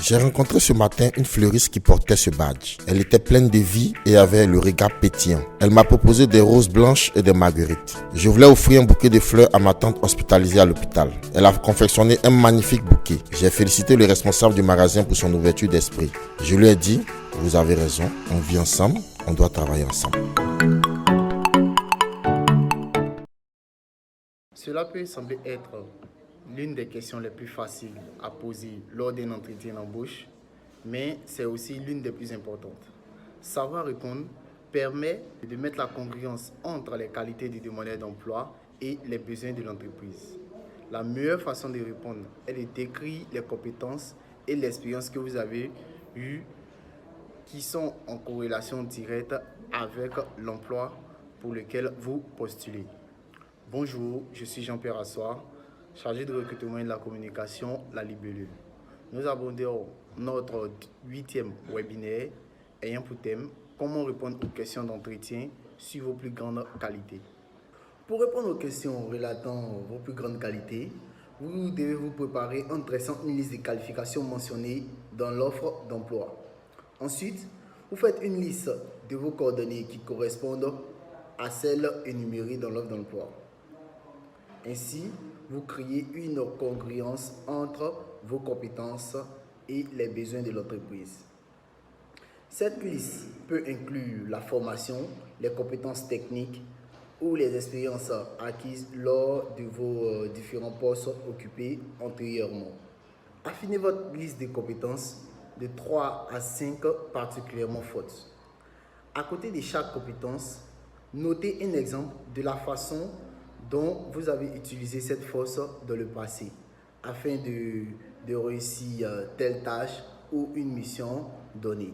J'ai rencontré ce matin une fleuriste qui portait ce badge. Elle était pleine de vie et avait le regard pétillant. Elle m'a proposé des roses blanches et des marguerites. Je voulais offrir un bouquet de fleurs à ma tante hospitalisée à l'hôpital. Elle a confectionné un magnifique bouquet. J'ai félicité le responsable du magasin pour son ouverture d'esprit. Je lui ai dit, vous avez raison, on vit ensemble, on doit travailler ensemble. Cela peut sembler être l'une des questions les plus faciles à poser lors d'un entretien d'embauche, mais c'est aussi l'une des plus importantes. Savoir répondre permet de mettre la congruence entre les qualités du demandeur d'emploi et les besoins de l'entreprise. La meilleure façon de répondre est de décrire les compétences et l'expérience que vous avez eues qui sont en corrélation directe avec l'emploi pour lequel vous postulez. Bonjour, je suis Jean-Pierre Assoir, chargé de recrutement et de la communication, la Libellule. Nous abordons notre 8e webinaire ayant pour thème « Comment répondre aux questions d'entretien sur vos plus grandes qualités ». Pour répondre aux questions relatant vos plus grandes qualités, vous devez vous préparer en dressant une liste de qualifications mentionnées dans l'offre d'emploi. Ensuite, vous faites une liste de vos coordonnées qui correspondent à celles énumérées dans l'offre d'emploi. Ainsi, vous créez une congruence entre vos compétences et les besoins de l'entreprise. Cette liste peut inclure la formation, les compétences techniques ou les expériences acquises lors de vos différents postes occupés antérieurement. Affinez votre liste de compétences de 3 à 5 particulièrement fortes. À côté de chaque compétence, notez un exemple de la façon dont vous avez utilisé cette force dans le passé afin de réussir telle tâche ou une mission donnée.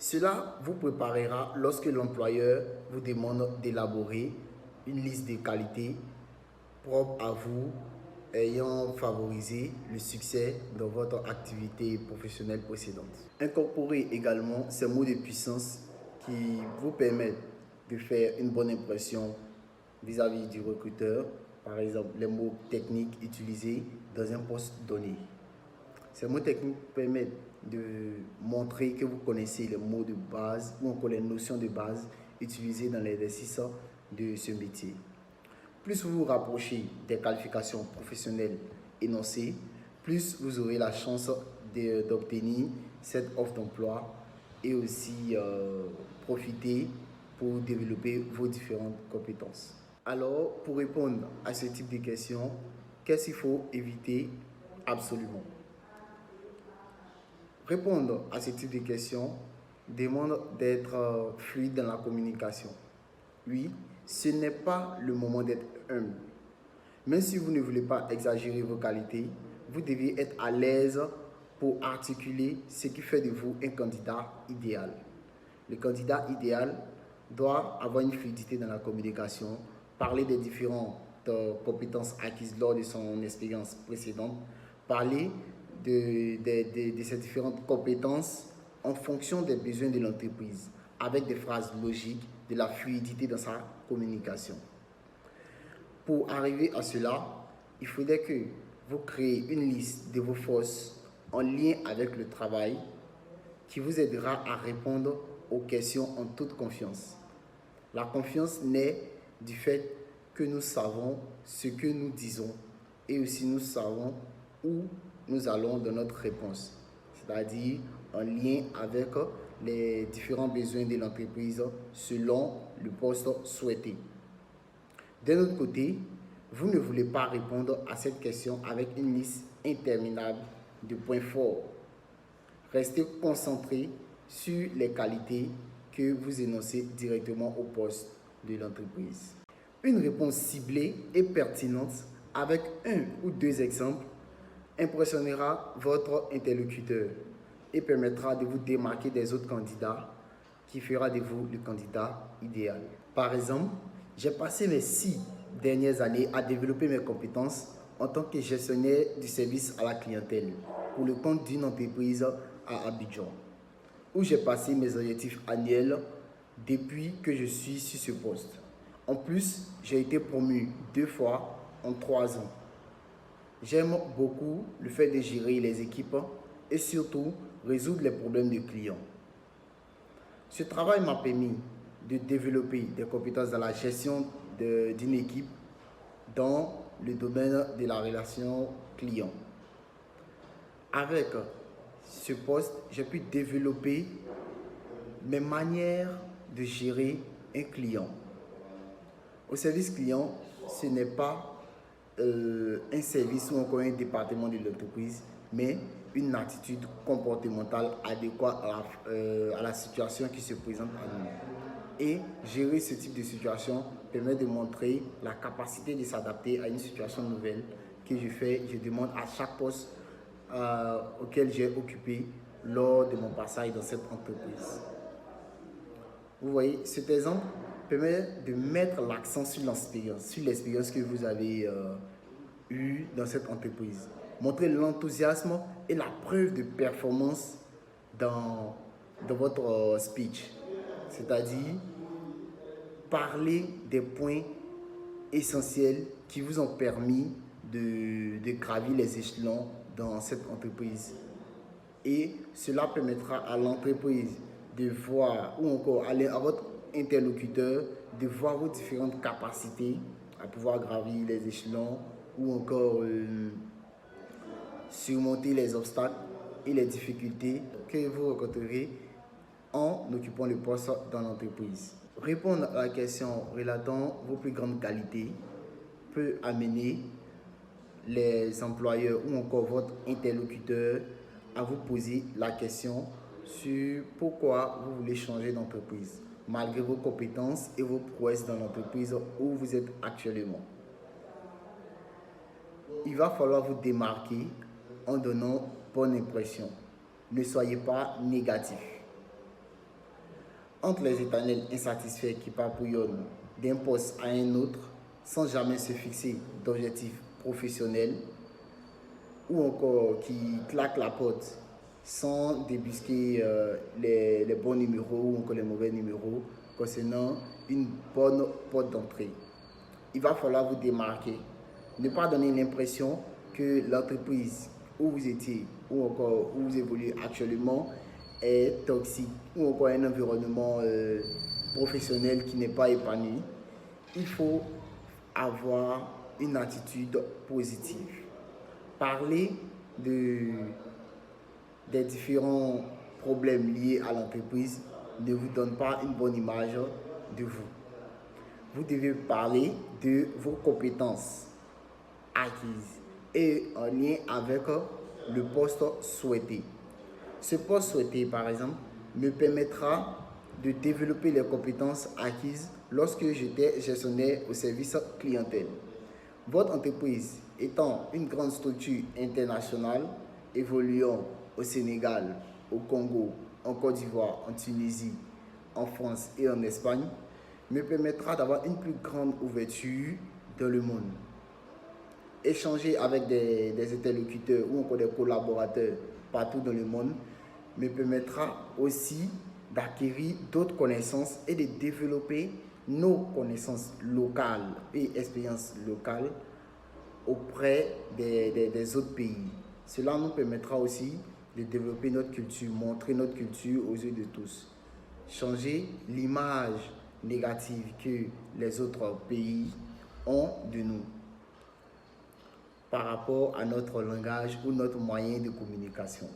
Cela vous préparera lorsque l'employeur vous demande d'élaborer une liste de qualités propres à vous ayant favorisé le succès dans votre activité professionnelle précédente. Incorporez également ces mots de puissance qui vous permettent de faire une bonne impression vis-à-vis du recruteur, par exemple les mots techniques utilisés dans un poste donné. Ces mots techniques permettent de montrer que vous connaissez les mots de base ou encore les notions de base utilisées dans l'exercice de ce métier. Plus vous vous rapprochez des qualifications professionnelles énoncées, plus vous aurez la chance d'obtenir cette offre d'emploi et aussi profiter pour développer vos différentes compétences. Alors, pour répondre à ce type de questions, qu'est-ce qu'il faut éviter absolument? Répondre à ce type de questions demande d'être fluide dans la communication. Oui, ce n'est pas le moment d'être humble. Même si vous ne voulez pas exagérer vos qualités, vous devez être à l'aise pour articuler ce qui fait de vous un candidat idéal. Le candidat idéal doit avoir une fluidité dans la communication, parler des différentes compétences acquises lors de son expérience précédente, parler de ces différentes compétences en fonction des besoins de l'entreprise, avec des phrases logiques, de la fluidité dans sa communication. Pour arriver à cela, il faudrait que vous créez une liste de vos forces en lien avec le travail qui vous aidera à répondre aux questions en toute confiance. La confiance naît du fait que nous savons ce que nous disons et aussi nous savons où nous allons dans notre réponse, c'est-à-dire en lien avec les différents besoins de l'entreprise selon le poste souhaité. D'un autre côté, vous ne voulez pas répondre à cette question avec une liste interminable de points forts. Restez concentré sur les qualités que vous énoncez directement au poste de l'entreprise. Une réponse ciblée et pertinente avec 1 ou 2 exemples impressionnera votre interlocuteur et permettra de vous démarquer des autres candidats qui fera de vous le candidat idéal. Par exemple, j'ai passé mes 6 dernières années à développer mes compétences en tant que gestionnaire du service à la clientèle pour le compte d'une entreprise à Abidjan, où j'ai passé mes objectifs annuels depuis que je suis sur ce poste. En plus, j'ai été promu 2 fois en 3 ans. J'aime beaucoup le fait de gérer les équipes et surtout résoudre les problèmes des clients. Ce travail m'a permis de développer des compétences dans la gestion d'une équipe dans le domaine de la relation client. Avec ce poste, j'ai pu développer mes manières de gérer un client. Au service client, ce n'est pas un service ou encore un département de l'entreprise, mais une attitude comportementale adéquate à la situation qui se présente à nous. Et gérer ce type de situation permet de montrer la capacité de s'adapter à une situation nouvelle que je demande à chaque poste auquel j'ai occupé lors de mon passage dans cette entreprise. Vous voyez, cet exemple permet de mettre l'accent sur l'expérience que vous avez eue dans cette entreprise. Montrer l'enthousiasme et la preuve de performance dans votre speech. C'est-à-dire parler des points essentiels qui vous ont permis de gravir les échelons dans cette entreprise. Et cela permettra à l'entreprise de voir, ou encore à votre interlocuteur, de voir vos différentes capacités à pouvoir gravir les échelons ou encore surmonter les obstacles et les difficultés que vous rencontrerez en occupant le poste dans l'entreprise. Répondre à la question relatant vos plus grandes qualités peut amener les employeurs ou encore votre interlocuteur à vous poser la question sur pourquoi vous voulez changer d'entreprise, malgré vos compétences et vos prouesses dans l'entreprise où vous êtes actuellement. Il va falloir vous démarquer en donnant bonne impression. Ne soyez pas négatif. Entre les éternels insatisfaits qui papouillonnent d'un poste à un autre sans jamais se fixer d'objectifs professionnels ou encore qui claquent la porte sans débusquer les bons numéros ou encore les mauvais numéros concernant une bonne porte d'entrée. Il va falloir vous démarquer. Ne pas donner l'impression que l'entreprise où vous étiez ou encore où vous évoluez actuellement est toxique ou encore un environnement professionnel qui n'est pas épanoui. Il faut avoir une attitude positive. Parler des différents problèmes liés à l'entreprise ne vous donne pas une bonne image de vous. Vous devez parler de vos compétences acquises et en lien avec le poste souhaité. Ce poste souhaité, par exemple, me permettra de développer les compétences acquises lorsque j'étais gestionnaire au service clientèle. Votre entreprise étant une grande structure internationale, évoluant au Sénégal, au Congo, en Côte d'Ivoire, en Tunisie, en France et en Espagne, me permettra d'avoir une plus grande ouverture dans le monde. Échanger avec des interlocuteurs ou encore des collaborateurs partout dans le monde me permettra aussi d'acquérir d'autres connaissances et de développer nos connaissances locales et expériences locales auprès des autres pays. Cela nous permettra aussi de développer notre culture, montrer notre culture aux yeux de tous. Changer l'image négative que les autres pays ont de nous par rapport à notre langage ou notre moyen de communication.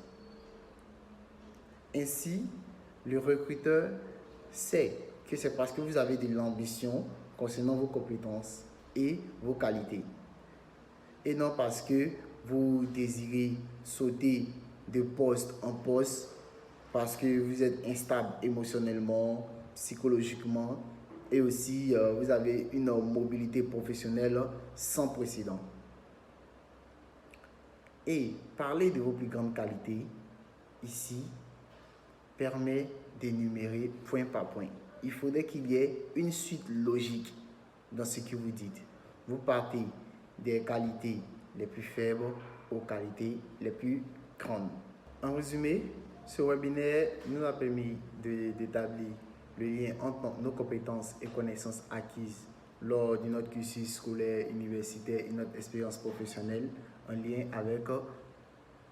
Ainsi, le recruteur sait que c'est parce que vous avez de l'ambition concernant vos compétences et vos qualités. Et non parce que vous désirez sauter de poste en poste parce que vous êtes instable émotionnellement, psychologiquement et aussi vous avez une mobilité professionnelle sans précédent. Et parler de vos plus grandes qualités ici permet d'énumérer point par point. Il faudrait qu'il y ait une suite logique dans ce que vous dites. Vous partez des qualités les plus faibles aux qualités les plus grandes. En résumé, ce webinaire nous a permis d'établir le lien entre nos compétences et connaissances acquises lors de notre cursus scolaire, universitaire et notre expérience professionnelle en lien avec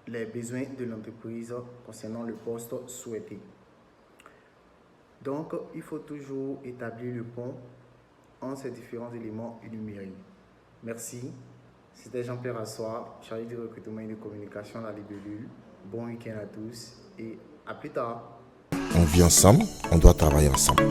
les besoins de l'entreprise concernant le poste souhaité. Donc, il faut toujours établir le pont entre ces différents éléments énumérés. Merci. C'était Jean-Pierre Assoir, chargé du recrutement et de communication à la Libellule. Bon week-end à tous et à plus tard. On vit ensemble, on doit travailler ensemble.